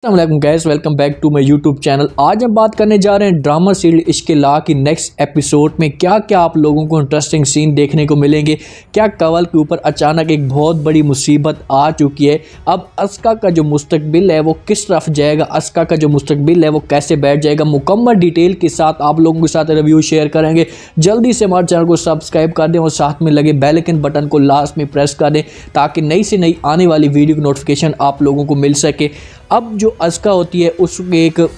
अस्सलाम guys, welcome back to my YouTube channel. आज हम बात करने जा रहे हैं ड्रामा सीरीज इश्क ला की नेक्स्ट एपिसोड में क्या क्या आप लोगों को इंटरेस्टिंग सीन देखने को मिलेंगे। क्या कंवल के ऊपर अचानक एक बहुत बड़ी मुसीबत आ चुकी है। अब अस्का का जो मुस्तकबिल है वो किस तरफ जाएगा, अस्का का जो मुस्तकबिल है वो कैसे बैठ जाएगा, मुकम्मल डिटेल के साथ आप लोगों के साथ रिव्यू शेयर करेंगे। जल्दी से हमारे चैनल को सब्सक्राइब कर दें और साथ में लगे बेल आइकन बटन को लास्ट में प्रेस कर दें ताकि नई से नई आने वाली वीडियो की नोटिफिकेशन आप लोगों को मिल सके। अब जो अस्का होती है उसको एक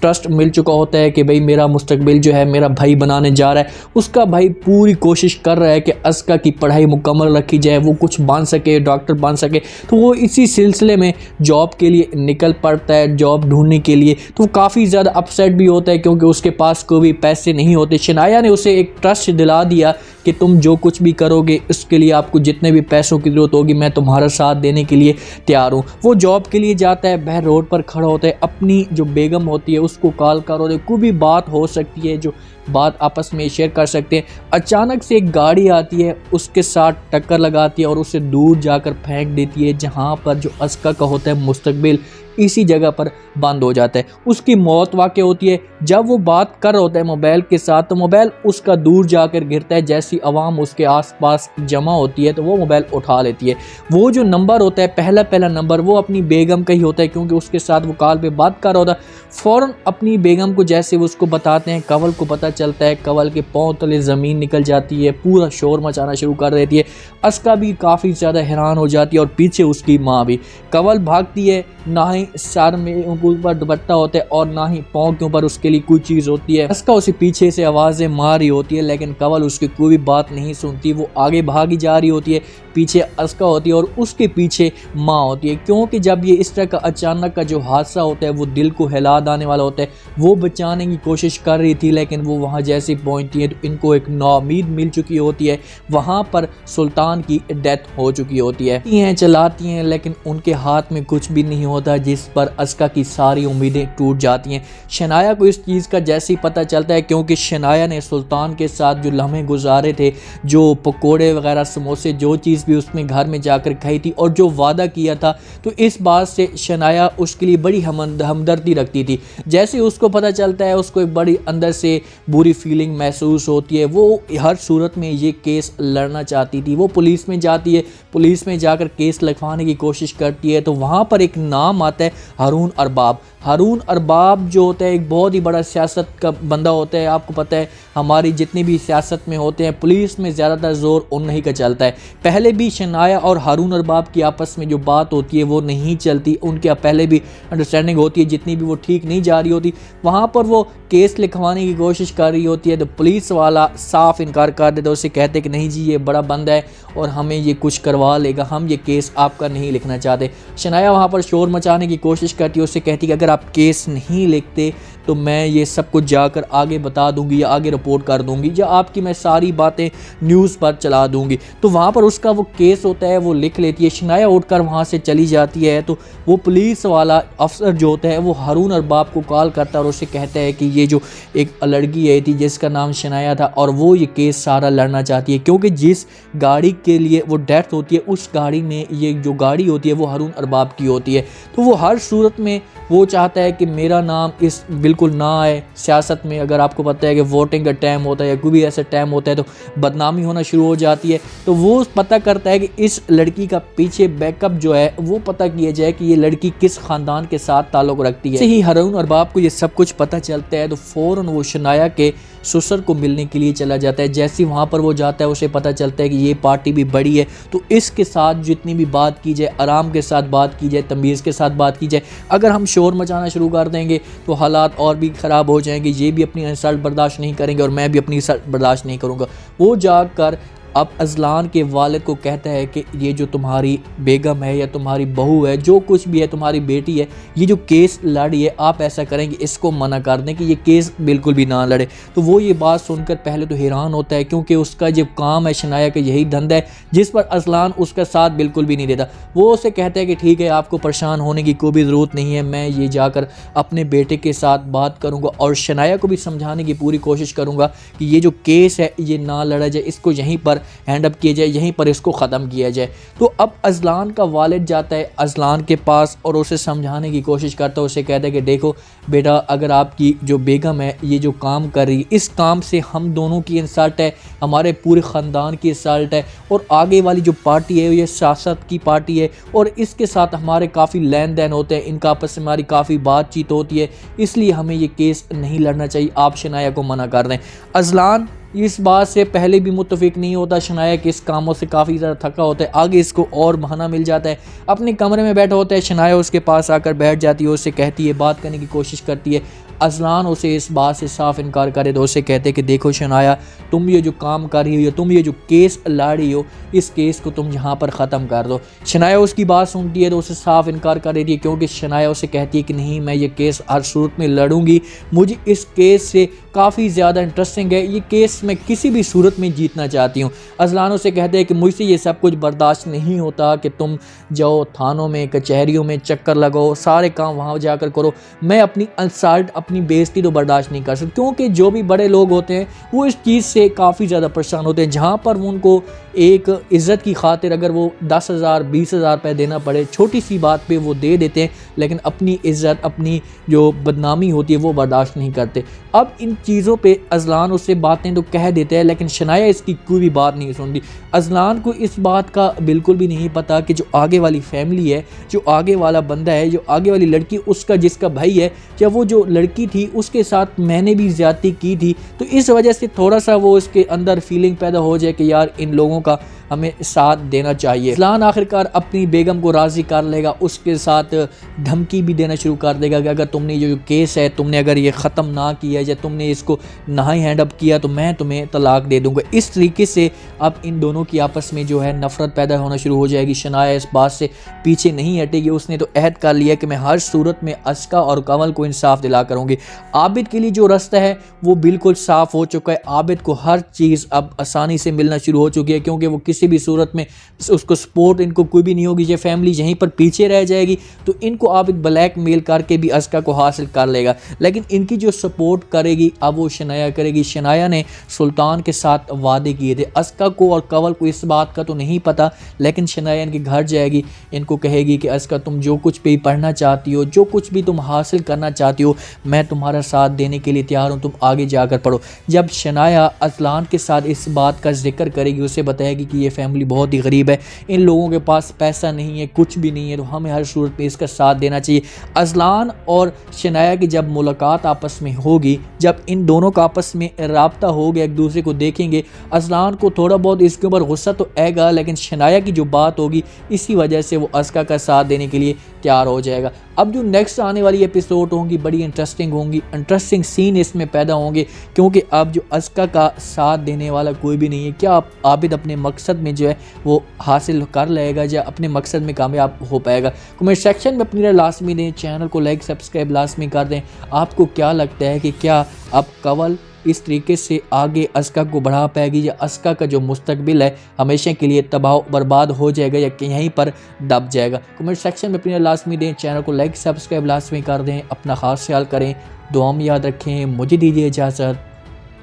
ट्रस्ट मिल चुका होता है कि भाई मेरा मुस्तकबिल जो है मेरा भाई बनाने जा रहा है। उसका भाई पूरी कोशिश कर रहा है कि अस्का की पढ़ाई मुकम्मल रखी जाए, वो कुछ बन सके, डॉक्टर बन सके। तो वो इसी सिलसिले में जॉब के लिए निकल पड़ता है, जॉब ढूंढने के लिए। तो वो काफ़ी ज़्यादा अपसेट भी होता है क्योंकि उसके पास कोई पैसे नहीं होते। शनाया ने उसे एक ट्रस्ट दिला दिया कि तुम जो कुछ भी करोगे उसके लिए आपको जितने भी पैसों की ज़रूरत होगी मैं तुम्हारा साथ देने के लिए तैयार हूँ। वो जॉब के लिए जाता है, वह रोड पर खड़ा होता है, अपनी जो बेगम होती है उसको कॉल करो, कोई भी बात हो सकती है जो बात आपस में शेयर कर सकते हैं। अचानक से एक गाड़ी आती है, उसके साथ टक्कर लगाती है और उसे दूर जाकर फेंक देती है जहाँ पर जो अस्का का होता है मुस्तकबिल इसी जगह पर बंद हो जाता है। उसकी मौत वाक़ होती है। जब वो बात कर रहा होता है मोबाइल के साथ तो मोबाइल उसका दूर जाकर गिरता है। जैसी आवाम उसके आसपास जमा होती है तो वो मोबाइल उठा लेती है। वो जो नंबर होता है पहला नंबर वो अपनी बेगम का ही होता है क्योंकि उसके साथ वो कॉल पे बात कर रहा होता है। फ़ौरन अपनी बेगम को जैसे वो उसको बताते हैं, कंवल को पता चलता है। कंवल के पाँव तले ज़मीन निकल जाती है, पूरा शोर मचाना शुरू कर देती है। अस्का भी काफ़ी ज़्यादा हैरान हो जाती है और पीछे उसकी माँ भी। कंवल भागती है, ना ही सर में ऊपर दुपट्टा होता है और ना ही पाँव के ऊपर उसके लिए कोई चीज़ होती है। अस्का उसे पीछे से आवाज़ें मार रही होती है लेकिन कंवल उसकी कोई भी बात नहीं सुनती। वो आगे भागी जा रही होती है, पीछे अस्का होती है और उसके पीछे माँ होती है। क्योंकि जब ये इस तरह का अचानक का जो हादसा होता है वो दिल को हिला देने वाला होता है। वो बचाने की कोशिश कर रही थी लेकिन वो वहाँ जैसे पहुँचती है तो इनको एक नाउमीद मिल चुकी होती है। वहाँ पर सुल्तान की डेथ हो चुकी होती है। चलाती हैं लेकिन उनके हाथ में कुछ भी नहीं होता जिस पर अस्का की सारी उम्मीदें टूट जाती हैं। शनाया को इस चीज़ का जैसे ही पता चलता है क्योंकि शनाया ने सुल्तान के साथ जो लम्हे गुजारे थे, जो पकोड़े वगैरह समोसे जो चीज़ भी उसमें घर में जाकर खाई थी और जो वादा किया था, तो इस बात से शनाया उसके लिए बड़ी हमदर्दी रखती थी। जैसे उसको पता चलता है उसको एक बड़ी अंदर से बुरी फीलिंग महसूस होती है। वो हर सूरत में ये केस लड़ना चाहती थी। वो पुलिस में जाती है, पुलिस में जाकर केस लिखवाने की कोशिश करती है तो वहाँ पर एक नाम आता है हारून अरबाब। हारून अरबाब जो होता है एक बहुत ही बड़ा सियासत का बंदा होता है। आपको पता है हमारी जितनी भी सियासत में होते हैं पुलिस में ज़्यादातर ज़ोर उन्हीं का चलता है। पहले भी शनाया और हारून अरबाब की आपस में जो बात होती है वो नहीं चलती, उनके पहले भी अंडरस्टैंडिंग होती है, जितनी भी वो ठीक नहीं जा रही होती। वहाँ पर वो केस लिखवाने की कोशिश कर रही होती है तो पुलिस वाला साफ इनकार कर देता है। उसे कहते कि नहीं जी ये बड़ा बंदा है और हमें ये कुछ करवा लेगा, हम ये केस आपका नहीं लिखना चाहते। शनाया वहाँ पर शोर मचाने की कोशिश करती है, उससे कहती है कि अगर आप केस नहीं लिखते तो मैं ये सब कुछ जाकर आगे बता दूंगी या आगे रिपोर्ट कर दूंगी या आपकी मैं सारी बातें न्यूज़ पर चला दूंगी। तो वहाँ पर उसका वो केस होता है वो लिख लेती है। शनाया उठकर वहाँ से चली जाती है तो वो पुलिस वाला अफसर जो होता है वो हारून अरबाब को कॉल करता है और उससे कहता है कि ये जो एक लड़की आई थी जिसका नाम शनाया था और वो ये केस सारा लड़ना चाहती है क्योंकि जिस गाड़ी के लिए वो डेथ होती है उस गाड़ी में ये जो गाड़ी होती है वो हारून अरबाब की होती है। तो वो हर सूरत में वो चाहता है कि मेरा नाम इस बिल्कुल ना आए सियासत में। अगर आपको पता है कि वोटिंग का टाइम होता है या कोई भी ऐसा टाइम होता है तो बदनामी होना शुरू हो जाती है। तो वो पता करता है कि इस लड़की का पीछे बैकअप जो है वो पता किया जाए कि ये लड़की किस ख़ानदान के साथ ताल्लुक़ रखती है। ऐसे ही हारून अरबाब को ये सब कुछ पता चलता है तो फ़ौरन वो शनाया के ससुर को मिलने के लिए चला जाता है। जैसे ही वहाँ पर वो जाता है उसे पता चलता है कि ये पार्टी भी बड़ी है तो इसके साथ जितनी भी बात की जाए, आराम के साथ बात की जाए, तमीज़ के साथ बात की जाए। अगर हम शोर मचाना शुरू कर देंगे तो हालात और भी ख़राब हो जाएंगे। ये भी अपनी इंसल्ट बर्दाश्त नहीं करेंगे और मैं भी अपनी इंसल्ट बर्दाश्त नहीं करूँगा। वो जाकर अब अजलान के वालिद को कहता है कि ये जो तुम्हारी बेगम है या तुम्हारी बहू है, जो कुछ भी है, तुम्हारी बेटी है, ये जो केस लड़ी है आप ऐसा करेंगे इसको मना कर दें कि ये केस बिल्कुल भी ना लड़े। तो वो ये बात सुनकर पहले तो हैरान होता है क्योंकि उसका जो काम है शनाया का यही धंधा है जिस पर अजलान उसका साथ बिल्कुल भी नहीं देता। वो उसे कहता है कि ठीक है आपको परेशान होने की कोई भी ज़रूरत नहीं है, मैं ये जाकर अपने बेटे के साथ बात करूँगा और शनाया को भी समझाने की पूरी कोशिश करूँगा कि ये जो केस है ये ना लड़ा जाए, इसको यहीं पर हैंड अप किया जाए, यहीं पर इसको ख़त्म किया जाए। तो अब अजलान का वालिद जाता है अजलान के पास और उसे समझाने की कोशिश करता है। उसे कहता है कि देखो बेटा, अगर आपकी जो बेगम है ये जो काम कर रही, इस काम से हम दोनों की इंसल्ट है, हमारे पूरे ख़ानदान की इंसल्ट है, और आगे वाली जो पार्टी है ये सियासत की पार्टी है और इसके साथ हमारे काफ़ी लेन देन होते हैं, इनका आपस में हमारी काफ़ी बातचीत होती है, इसलिए हमें ये केस नहीं लड़ना चाहिए, आप शनाया को मना कर दें। अजलान इस बात से पहले भी मुत्तफिक नहीं होता। शनाया के इस कामों से काफ़ी ज़्यादा थका होता है, आगे इसको और बहाना मिल जाता है। अपने कमरे में बैठा होता है, शनाया उसके पास आकर बैठ जाती है, उससे कहती है, बात करने की कोशिश करती है। अजलान उसे इस बात से साफ इनकार करे तो उसे कहते हैं कि देखो शनाया, तुम ये जो काम कर रही हो, तुम ये जो केस लड़ रही हो, इस केस को तुम यहाँ पर ख़त्म कर दो। शनाया उसकी बात सुनती है तो उसे साफ इनकार कर देती है, क्योंकि शनाया उसे कहती है कि नहीं, मैं ये केस हर सूरत में लड़ूंगी, मुझे इस केस से काफ़ी ज़्यादा इंटरेस्टिंग है, ये केस मैं किसी भी सूरत में जीतना चाहती हूँ। अजलान उसे कहते हैं कि मुझसे ये सब कुछ बर्दाश्त नहीं होता कि तुम जाओ थानों में, कचहरियों में चक्कर लगाओ, सारे काम वहाँ जाकर करो, मैं अपनी इंसल्ट, अपनी बेइज्जती तो बर्दाश्त नहीं कर सकती। क्योंकि जो भी बड़े लोग होते हैं वो इस चीज़ से काफ़ी ज़्यादा परेशान होते हैं। जहाँ पर उनको एक इज़्ज़त की खातिर अगर वो 10,000 20,000 रुपये देना पड़े, छोटी सी बात पे वो दे देते हैं, लेकिन अपनी इज़्ज़त, अपनी जो बदनामी होती है वो बर्दाश्त नहीं करते। अब इन चीज़ों पे अजलान उससे बातें तो कह देते हैं, लेकिन शनाया इसकी कोई भी बात नहीं सुनती। अजलान को इस बात का बिल्कुल भी नहीं पता कि जो आगे वाली फैमिली है, जो आगे वाला बंदा है, जो आगे वाली लड़की, उसका जिसका भाई है, या वो जो लड़की थी उसके साथ मैंने भी ज़्यादती की थी, तो इस वजह से थोड़ा सा वो उसके अंदर फीलिंग पैदा हो जाए कि यार इन लोगों का हमें साथ देना चाहिए। अजलान आखिरकार अपनी बेगम को राज़ी कर लेगा, उसके साथ धमकी भी देना शुरू कर देगा कि अगर तुमने जो केस है, तुमने अगर ये ख़त्म ना किया या तुमने इसको ना ही हैंड अप किया तो मैं तुम्हें तलाक दे दूंगा। इस तरीके से अब इन दोनों की आपस में जो है नफ़रत पैदा होना शुरू हो जाएगी। शनाया इस बात से पीछे नहीं हटेगी, उसने तो अहद कर लिया कि मैं हर सूरत में अस्का और कमल को इंसाफ दिला करूँगी। आबिद के लिए जो रास्ता है वो बिल्कुल साफ़ हो चुका है। आबिद को हर चीज़ अब आसानी से मिलना शुरू हो चुकी है, क्योंकि वो किसी भी सूरत में उसको सपोर्ट इनको कोई भी नहीं होगी। ये फैमिली यहीं पर पीछे रह जाएगी तो इनको आबिद ब्लैक मेल करके भी अस्का को हासिल कर लेगा, लेकिन इनकी जो सपोर्ट करेगी अब वो शनाया करेगी। शनाया ने सुल्तान के साथ वादे किए थे, अस्का को और कंवल को इस बात का तो नहीं पता, लेकिन शनाया इनके घर जाएगी, इनको कहेगी कि अस्का, तुम जो कुछ भी पढ़ना चाहती हो, जो कुछ भी तुम हासिल करना चाहती हो, मैं तुम्हारा साथ देने के लिए तैयार हूँ, तुम आगे जाकर पढ़ो। जब शनाया अजलान के साथ इस बात का जिक्र करेगी, उसे बताएगी कि ये फैमिली बहुत ही गरीब है, इन लोगों के पास पैसा नहीं है, कुछ भी नहीं है, तो हमें हर सूरत में इसका साथ देना चाहिए। अजलान और शनाया की जब मुलाकात आपस में होगी, जब इन दोनों का आपस में राब्ता हो गया, एक दूसरे को देखेंगे, अजलान को थोड़ा बहुत इसके ऊपर गुस्सा तो आएगा, लेकिन शनाया की जो बात होगी इसी वजह से वो अस्का का साथ देने के लिए तैयार हो जाएगा। अब जो नेक्स्ट आने वाली एपिसोड होंगी बड़ी इंटरेस्टिंग होंगी, इंटरेस्टिंग सीन इसमें पैदा होंगे, क्योंकि अब जो अस्का का साथ देने वाला कोई भी नहीं है। क्या आबिद अपने मकसद में जो है वो हासिल कर लेगा या अपने मकसद में कामयाब हो पाएगा? कमेंट सेक्शन में अपनी राय लाजमी दें, चैनल को लाइक सब्सक्राइब लाजमी कर दें। आपको क्या लगता है कि क्या अब कंवल इस तरीके से आगे अस्का को बढ़ा पाएगी, या अस्का का जो मुस्तकबिल है हमेशा के लिए तबाह बर्बाद हो जाएगा, या कि यहीं पर दब जाएगा? कमेंट सेक्शन में अपनी राय लाजमी दें, चैनल को लाइक सब्सक्राइब लाजमी कर दें। अपना खास ख्याल करें, दुआ में याद रखें। मुझे दीजिए इजाज़त।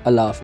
अल्लाह हाफ़िज़।